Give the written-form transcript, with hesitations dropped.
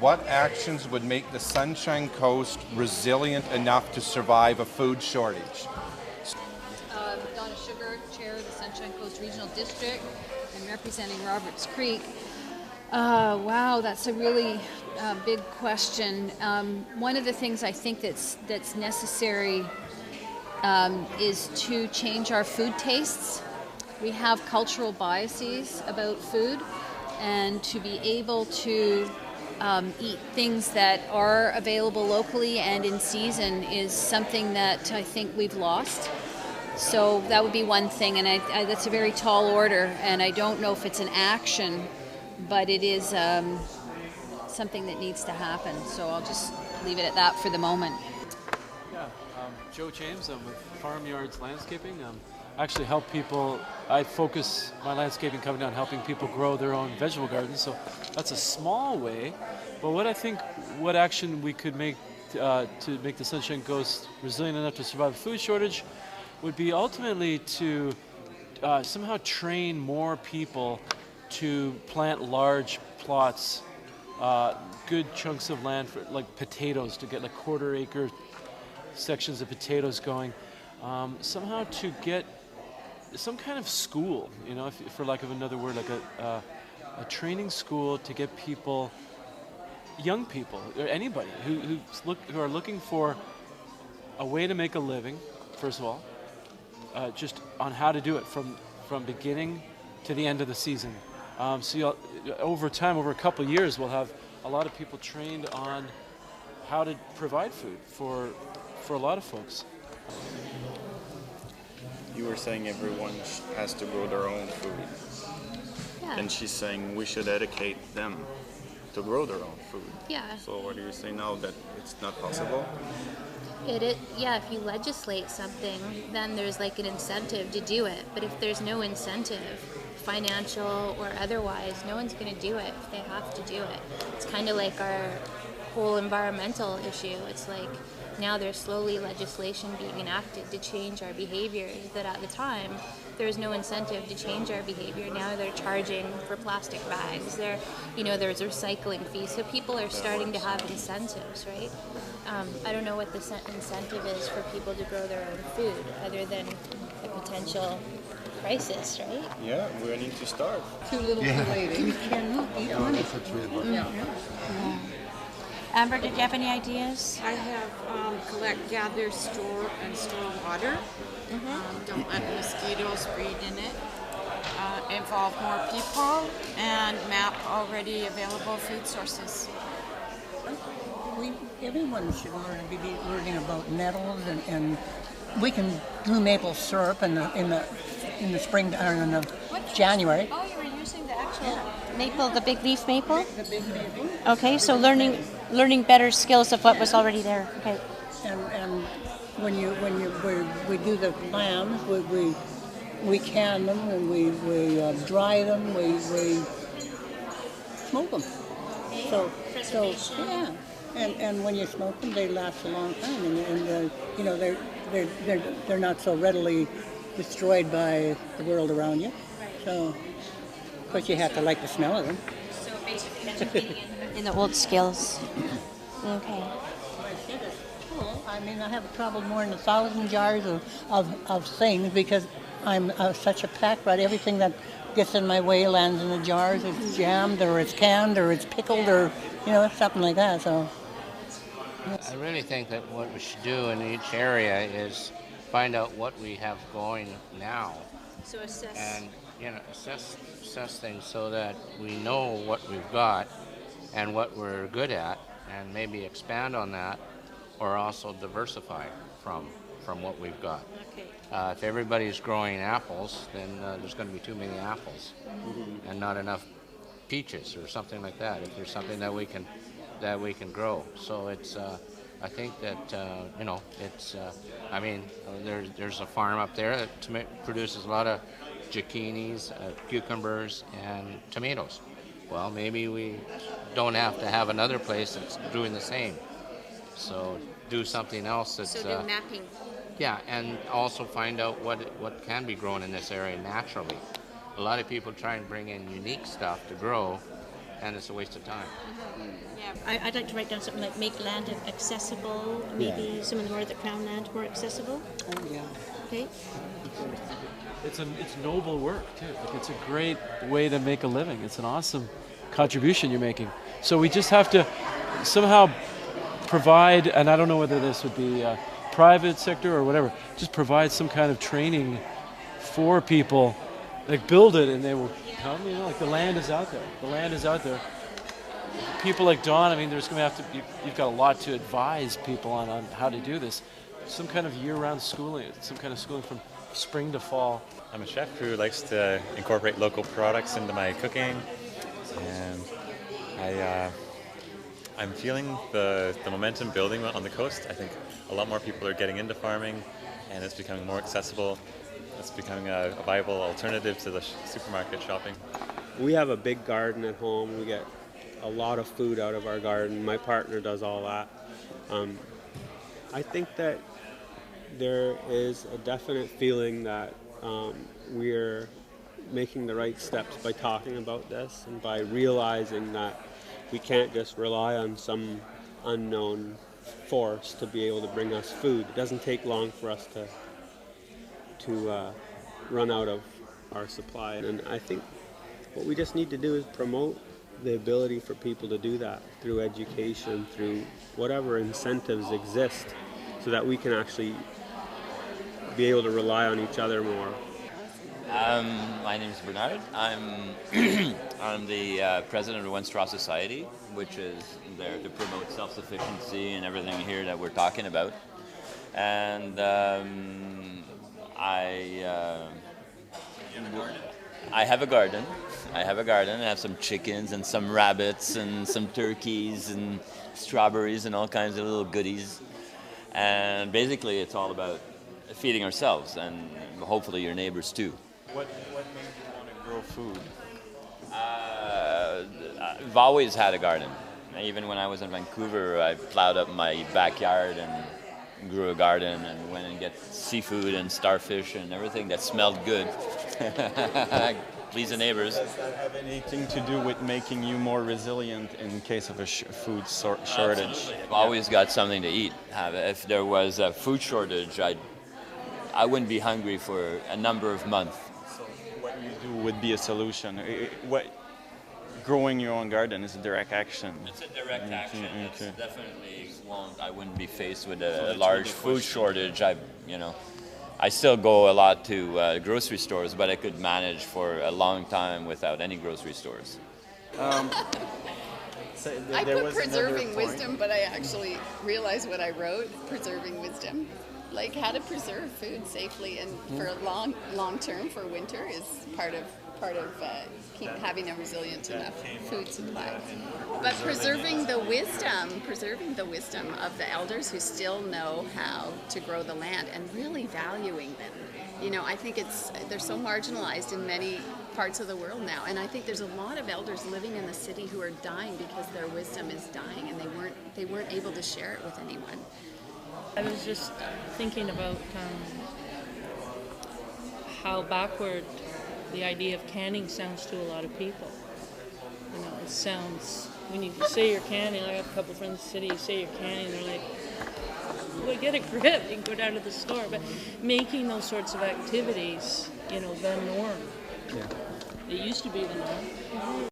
what actions would make the Sunshine Coast resilient enough to survive a food shortage? Donna Sugar, Chair of the Sunshine Coast Regional District, and representing Roberts Creek. Wow, that's a really big question. One of the things I think that's necessary is to change our food tastes. We have cultural biases about food, and to be able to eat things that are available locally and in season is something that I think we've lost. So that would be one thing, and that's a very tall order, and I don't know if it's an action, but it is something that needs to happen. So I'll just leave it at that for the moment. Yeah, Joe James, I'm with Farmyards Landscaping. I actually help people, I focus my landscaping company on helping people grow their own vegetable gardens, so that's a small way, but what action we could make to make the Sunshine Coast resilient enough to survive a food shortage would be ultimately to somehow train more people to plant large plots, good chunks of land for like potatoes, to get like quarter-acre sections of potatoes going. Somehow to get some kind of school, for lack of another word, like a training school to get people, young people, or anybody who are looking for a way to make a living, first of all, just on how to do it from beginning to the end of the season. So over time, over a couple of years, we'll have a lot of people trained on how to provide food for a lot of folks. You were saying everyone has to grow their own food. Yeah. And she's saying we should educate them to grow their own food. Yeah. So what do you say now, that it's not possible? Yeah, if you legislate something, then there's like an incentive to do it. But if there's no incentive, financial or otherwise, no one's going to do it if they have to do it. It's kind of like our whole environmental issue. It's like now there's slowly legislation being enacted to change our behaviors that at the time there's no incentive to change our behavior. Now they're charging for plastic bags. There's recycling fees. So people are starting to have incentives, right? I don't know what the incentive is for people to grow their own food other than a potential crisis, right? Yeah, we need to start. Too little, too late. You cannot eat money. That's a true. Yeah. Amber, did you have any ideas? I have gather, store water. Don't let mosquitoes breed in it. Involve more people and map already available food sources. Everyone should be learning about nettles, and we can do maple syrup in the spring or in the January. Oh, you were using the actual maple, the big leaf maple? The big maple. Okay, so learning better skills of what was already there. Okay. And when we do the clams, we can them, and we dry them, we smoke them. So yeah. And when you smoke them, they last a long time, and they're not so readily destroyed by the world around you. So, of course, you have to like the smell of them. So basically, in the old skills. Okay. I mean, I have probably more than 1,000 jars of things because I'm such a pack rat. Everything that gets in my way lands in the jars. It's jammed, or it's canned, or it's pickled, or something like that. So. I really think that what we should do in each area is find out what we have going now. So assess. And assess things so that we know what we've got and what we're good at, and maybe expand on that, or also diversify from what we've got. Okay. If everybody's growing apples, then there's going to be too many apples and not enough peaches or something like that. If there's something that we can grow, so it's. I think that it's. There's a farm up there that produces a lot of zucchinis, cucumbers, and tomatoes. Well, maybe we don't have to have another place that's doing the same. So do something else that's. So do mapping. Yeah, and also find out what can be grown in this area naturally. A lot of people try and bring in unique stuff to grow, and it's a waste of time. I'd like to write down something like make land accessible, maybe some of the more of the crown land more accessible. Oh, yeah. Okay. It's noble work too. Like, it's a great way to make a living. It's an awesome contribution you're making. So we just have to somehow provide, and I don't know whether this would be private sector or whatever, just provide some kind of training for people, like build it and they will come, like the land is out there. The land is out there. People like Don, I mean, there's going to have to, you've got a lot to advise people on how to do this. Some kind of year-round schooling, some kind of schooling from spring to fall. I'm a chef who likes to incorporate local products into my cooking, and I'm feeling the momentum building on the coast. I think a lot more people are getting into farming, and it's becoming more accessible. It's becoming a viable alternative to the supermarket shopping. We have a big garden at home. We get a lot of food out of our garden. My partner does all that. I think that there is a definite feeling that we're making the right steps by talking about this and by realizing that we can't just rely on some unknown force to be able to bring us food. It doesn't take long for us to run out of our supply. And I think what we just need to do is promote the ability for people to do that through education, through whatever incentives exist, so that we can actually be able to rely on each other more. My name is Bernard. I'm the president of One Straw Society, which is there to promote self-sufficiency and everything here that we're talking about. And I have a garden. I have some chickens and some rabbits and some turkeys and strawberries and all kinds of little goodies. And basically it's all about feeding ourselves and hopefully your neighbors too. What made you want to grow food? I've always had a garden. Even when I was in Vancouver, I plowed up my backyard and grew a garden and went and get seafood and starfish and everything that smelled good. Please the neighbors. Does that have anything to do with making you more resilient in case of a food shortage? Absolutely. I've always got something to eat. If there was a food shortage, I wouldn't be hungry for a number of months. So what you do would be a solution. Growing your own garden is a direct action. It's a direct action. It's definitely I wouldn't be faced with a large food shortage. I still go a lot to grocery stores, but I could manage for a long time without any grocery stores. I put preserving wisdom, but I actually realized what I wrote, preserving wisdom. Like how to preserve food safely and for long term for winter is part of keep having a resilient enough food supply. But preserving the wisdom of the elders who still know how to grow the land and really valuing them. I think they're so marginalized in many parts of the world now, and I think there's a lot of elders living in the city who are dying because their wisdom is dying and they weren't able to share it with anyone. I was just thinking about how backward the idea of canning sounds to a lot of people. It sounds, when you say you're canning, I have a couple friends in the city, you say you're canning, they're like, well, get a grip, you can go down to the store. But making those sorts of activities, the norm. Yeah. It used to be the norm.